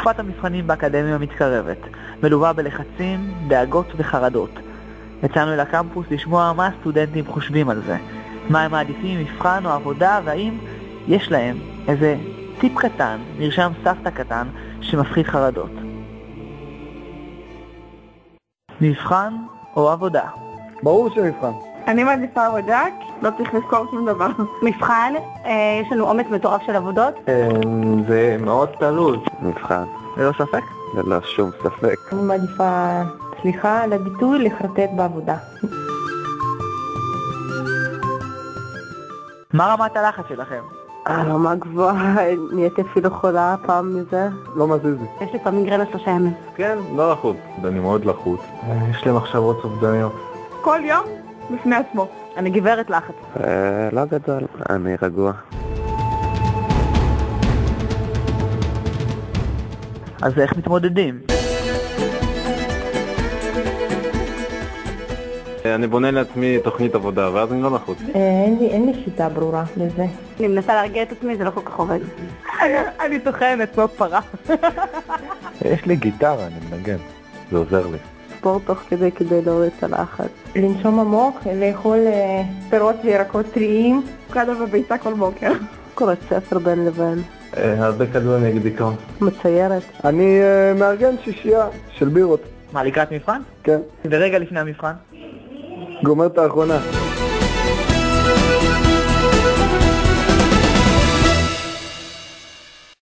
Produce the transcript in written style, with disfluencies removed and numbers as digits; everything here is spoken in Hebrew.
תקופת המבחנים באקדמיה מתקרבת, מלווה בלחצים, דאגות וחרדות. יצאנו אל הקמפוס לשמוע מה הסטודנטים חושבים על זה, מה הם מעדיפים, מבחן או עבודה, והאם יש להם איזה טיפ קטן, מרשם סבתא קטן, שמפחית חרדות. מבחן או עבודה? ברור שמבחן. אני מעדיפה עבודה, לא צריך לזכור שום דבר. מבחן, יש לנו עומס מטורף של עבודות. זה מאוד תלוי. מבחן. ללא ספק? ללא שום ספק. אני מעדיפה, סליחה על הביטוי, לחרטט בעבודה. מה רמת הלחץ שלכם? רמה גבוהה, נהייתי אפילו חולה פעם מזה. לא מזיז לי. יש לי פעם מיגרנה 3 ימים. כן, לא לחוץ. אני מאוד לחוץ. יש לי מחשבות אובדניות. כל יום בפני עצמו. אני גברת לחץ. לא גדול, אני רגוע. אז איך מתמודדים? אני בונה לעצמי תוכנית עבודה, ואז אני לא לחוץ. אין לי שיטה ברורה לזה. אני מנסה להרגיע את עצמי, זה לא כל כך עובד. אני טוחנת כמו פרה. יש לי גיטרה, אני מנגן. זה עוזר לי. ספורט תוך כדי להוריד את הלחץ. לנשום עמוק, לאכול פירות וירקות טריים. קודם בביצה כל בוקר. קוראת ספר בין לבין. הרבה כדור נגד דיכאון. מציירת. אני מארגן שישייה של בירות. מה, לקראת מבחן? כן. ורגע לפני המבחן? גומר את האחרונה.